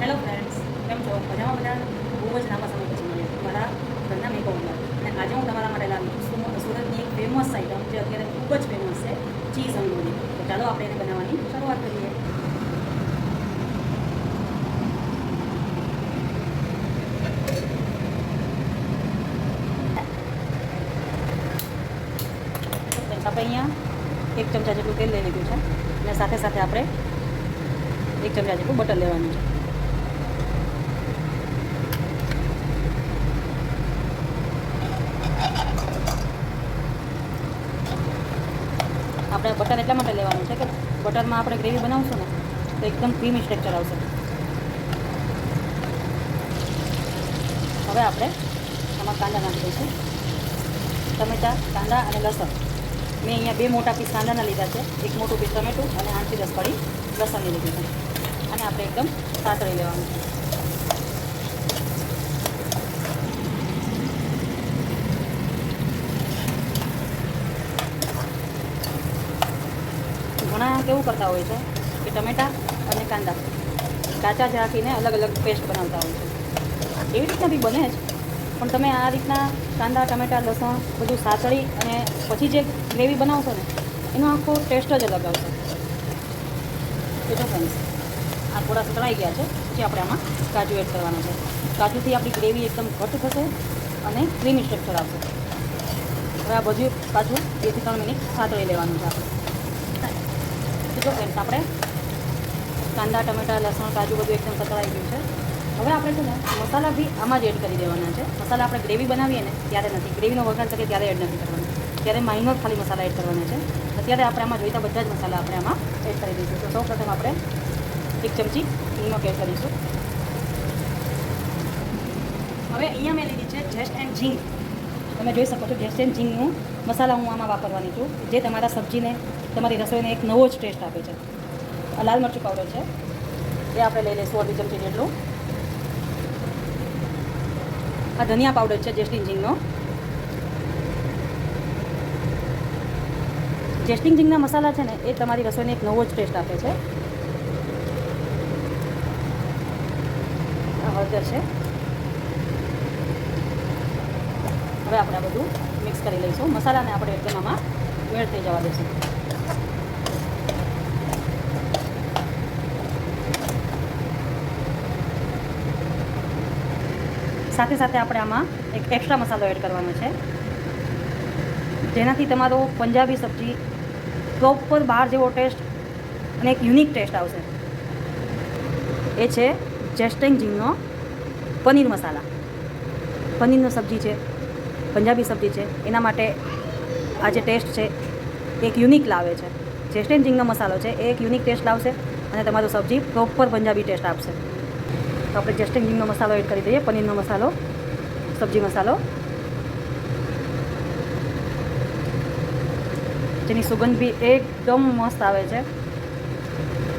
Hello friends, કેમ છો? મજામાં બધા? બહુ જ લાંબા સમય પછી મળ્યા મારા ઘરના મેકઓવર. અને આજે હું તમારા માટે લાવી છું સુરતની એક ફેમસ આઈટમ જે અત્યારે ખૂબ જ ફેમસ છે, ચીઝ અંગૂરી. તો ચાલો આપણે એને બનાવવાની શરૂઆત કરીએ. આપણે અહીંયા 1 ચમચા જેટલું તેલ લઈ લીધું છે અને સાથે સાથે આપણે 1 ચમચા જેટલું બટર લેવાનું છે. આપણે બટર એટલા માટે લેવાનું છે કે બટરમાં આપણે ગ્રેવી બનાવશું ને તો એકદમ ક્રીમી સ્ટ્રક્ચર આવશે. હવે આપણે આમાં કાંદા નાખી દઈશું. ટમેટાં, કાંદા અને લસણ. મેં અહીંયા 2 મોટા પીસ કાંદાના લીધા છે, 1 મોટું પીસ ટમેટું અને 8 થી 10 કળી લસણની લીધી છે. અને આપણે એકદમ સાતળી લેવાનું છે. ઘણા કેવું કરતા હોય છે કે ટમેટાં અને કાંદા કાચા જ રાખીને અલગ અલગ પેસ્ટ બનાવતા હોય છે. એવી રીતના બી બને જ, પણ તમે આ રીતના કાંદા, ટમેટાં, લસણ બધું સાતળી અને પછી જે ગ્રેવી બનાવશો ને એનો આખો ટેસ્ટ જ અલગ આવશે. તો ફ્રેન્ડ્સ, આ થોડા સતળાઈ ગયા છે. પછી આપણે આમાં કાજુ એડ કરવાના છે. કાજુથી આપણી ગ્રેવી એકદમ ઘટ થશે અને ક્રીમી સ્ટ્રક્ચર આવશે. હવે આ બધું પાછું 2 થી 3 મિનિટ સાતળી લેવાનું છે આપણે. જો ફ્રેન્ડ્સ, આપણે કાંદા, ટમેટાં, લસણ, કાજુ બધું એકદમ સતળાઈ ગયું છે. હવે આપણે છે ને મસાલા બી આમાં જ એડ કરી દેવાના છે. મસાલા આપણે ગ્રેવી બનાવીએ ને ત્યારે નથી, ગ્રેવીનો વઘાર કરીએ ત્યારે એડ નથી કરવાનો. ત્યારે માઇનોર ખાલી મસાલા એડ કરવાના છે. અત્યારે આપણે આમાં જોઈતા બધા જ મસાલા આપણે આમાં એડ કરી દઈશું. તો સૌપ્રથમ આપણે 1 ચમચી નિમક એડ કરીશું. હવે અહીંયા મેં લીધી છે જેસ્ટ એન્ડ ઝીંગ. તમે જોઈ શકો છો જેસ્ટ એન્ડ ઝીંગનું મસાલા હું આમાં વાપરવાની છું, જે તમારા સબ્જીને, તમારી રસોઈને એક નવો જ ટેસ્ટ આપે છે. આ લાલ મરચું પાવડર છે, એ આપણે લઈ લઈશું 1/2 ચમચી જેટલું. આ ધનિયા પાવડર છે જેસ્ટિન ઝીંગનો. જેસ્ટિન ઝીંગના મસાલા છે ને એ તમારી રસોઈને એક નવો જ ટેસ્ટ આપે છે. આ હળદર છે. હવે આપણે આ બધું મિક્સ કરી લઈશું. મસાલાને આપણે એકદમ આમાં મેળ થઈ જવા દઈશું. સાથે સાથે આપણે આમાં એક એક્સ્ટ્રા મસાલો એડ કરવાનો છે, જેનાથી તમારો પંજાબી સબ્જી પ્રોપર બહાર જેવો ટેસ્ટ અને એક યુનિક ટેસ્ટ આવશે. એ છે જેસ્ટિન ઝીંગનો પનીર મસાલા. પનીરનો સબ્જી છે, પંજાબી સબ્જી છે, એના માટે આ જે ટેસ્ટ છે એક યુનિક લાવે છે. જેસ્ટિન ઝીંગનો મસાલો છે એ એક યુનિક ટેસ્ટ લાવશે અને તમારું સબ્જી પ્રોપર પંજાબી ટેસ્ટ આપશે. તો આપણે જેસ્ટિન ઝીંગનો મસાલો એડ કરી દઈએ, પનીરનો મસાલો, સબ્જી મસાલો, જેની સુગંધ બી એકદમ મસ્ત આવે છે.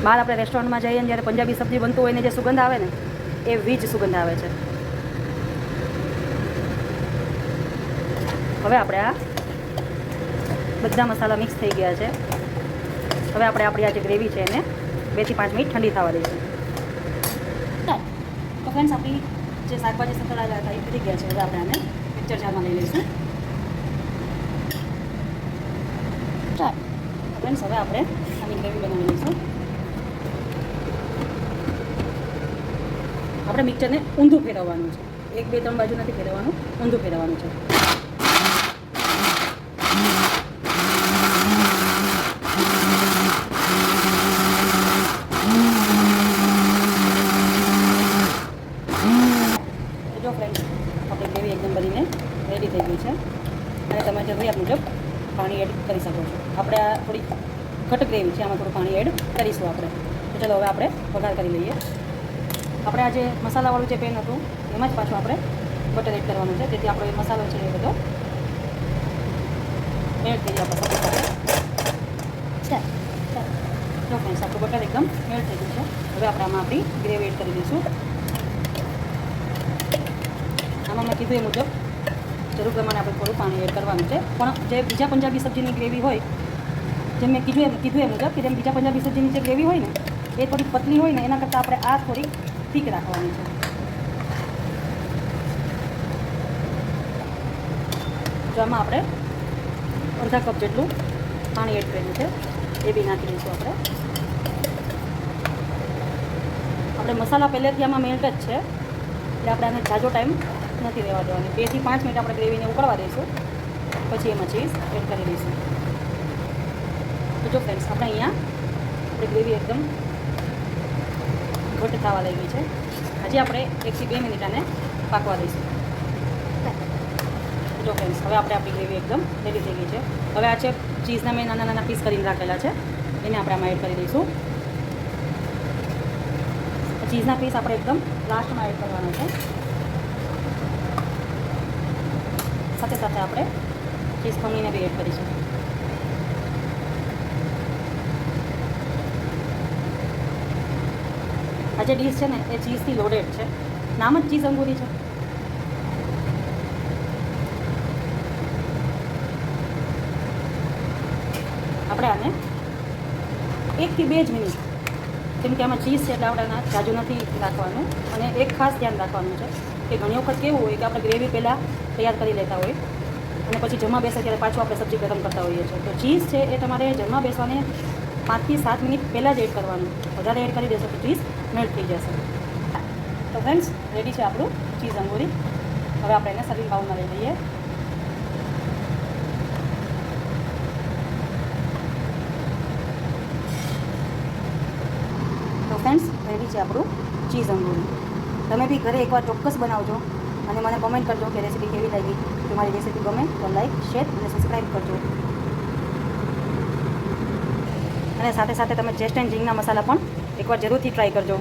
બહાર આપણે રેસ્ટોરન્ટમાં જઈએ ને જ્યારે પંજાબી સબ્જી બનતું હોય ને જે સુગંધ આવે ને એવી જ સુગંધ આવે છે. હવે આપણે આ બધા મસાલા મિક્સ થઈ ગયા છે. હવે આપણે આપણી આ જે ગ્રેવી છે એને 2 થી 5 મિનિટ ઠંડી થવા દઈશું. તો ફ્રેન્ડ્સ, આપણી જે શાકભાજી સતળાયેલા હતા એ થઈ ગયા છે. હવે આપણે આને મિક્સર જારમાં લઈ લઈશું. ફ્રેન્ડ્સ, હવે આપણે આની ગ્રેવી બનાવી લઈશું. આપણે મિક્સરને ઊંધું ફેરવવાનું છે. 1, 2, 3 બાજુ નથી ફેરવવાનું, ઊંધું ફેરવવાનું છે. જો ફ્રેન્ડ્સ, આપણી ગ્રેવી એકદમ બનીને રેડી થઈ ગઈ છે અને તમે જરૂરિયાત મુજબ પાણી એડ કરી શકો છો. આપણે આ થોડી ઘટ ગ્રેવી છે, આમાં થોડું પાણી એડ કરીશું આપણે. તો ચલો હવે આપણે વઘાર કરી લઈએ. આપણે આ જે મસાલાવાળું જે પેન હતું એમાં જ પાછું આપણે બટર એડ કરવાનું છે, જેથી આપણો એ મસાલો છે એ બધો મેળ થઈ જાય આપણે સાથે. જો ફ્રેન્ડ્સ, આપણું બટર એકદમ મેળ થઈ ગયું છે. હવે આપણે આમાં આપણી ગ્રેવી એડ કરી દઈશું. આમાં મેં કીધું એ મુજબ જરૂર પ્રમાણે આપણે થોડું પાણી એડ કરવાનું છે. પણ જે બીજા પંજાબી સબ્જીની ગ્રેવી હોય, જેમ મેં કીધું એ મુજબ કે જેમ બીજા પંજાબી સબ્જીની જે ગ્રેવી હોય ને એ થોડી પતલી હોય ને એના કરતાં આપણે આ થોડી થીક રાખવાની છે. જો આમાં આપણે અડધા કપ જેટલું પાણી એડ કર્યું છે, એ બી નાખી દઈશું આપણે. મસાલા પહેલેથી આમાં મેલ્ટ જ છે, એટલે આપણે આને જાજો ટાઈમ નથી રહેવા દેવાની. 2 થી 5 મિનિટ આપણે ગ્રેવીને ઉકળવા દઈશું, પછી એમાં ચીઝ એડ કરી દઈશું. તો જો ફ્રેન્ડ્સ, આપણે અહીંયા આપણી ગ્રેવી એકદમ ઘટ થવા લાગી છે. હજી આપણે 1 થી 2 મિનિટ આને પાકવા દઈશું. જો ફ્રેન્ડ્સ, હવે આપણી ગ્રેવી એકદમ રેડી થઈ ગઈ છે. હવે આ છે ચીઝના મેં નાના નાના પીસ કરીને રાખેલા છે, એને આપણે આમાં એડ કરી દઈશું. ચીઝના પીસ આપણે એકદમ લાસ્ટમાં એડ કરવાનો છે. સાથે સાથે આપણે ચીઝ ખમીને બી એડ કરીશું. આ જે ડીશ છે ને એ ચીઝથી લોડેડ છે. નામ જ ચીઝ અંગૂરી છે. આપણે આને 1 થી 2 જ મિનિટ, કેમ કે આમાં ચીઝ છે એટલે આપણે આના જાજુ નથી રાખવાનું. અને એક ખાસ ધ્યાન રાખવાનું છે કે ઘણી વખત કેવું હોય કે આપણે ગ્રેવી પહેલાં તૈયાર કરી લેતા હોય અને પછી જમવા બેસે ત્યારે પાછું આપણે સબ્જી ગરમ કરતા હોઈએ છીએ. તો ચીઝ છે એ તમારે જમવા બેસવાને 5 થી 7 મિનિટ પહેલાં જ એડ કરવાનું. વધારે એડ કરી દેશો તો ચીઝ મેલ્ટ થઈ જશે. તો ફ્રેન્ડ્સ, રેડી છે આપણું ચીઝ અંગૂરી. હવે આપણે એને સર્વિંગ બાઉલમાં લઈ લઈએ. તો ફ્રેન્ડ્સ, રેડી છે આપણું ચીઝ અંગૂરી. તમે બી ઘરે એકવાર ચોક્કસ બનાવજો અને મને કોમેન્ટ કરજો કે રેસીપી કેવી લાગી. જો મારી રેસીપી ગમે તો લાઈક, શેર અને સબસ્ક્રાઈબ કરજો. અને સાથે સાથે તમે ચેસ્ટ એન્ડ ઝીંગના મસાલા પણ એકવાર જરૂરથી ટ્રાય કરજો.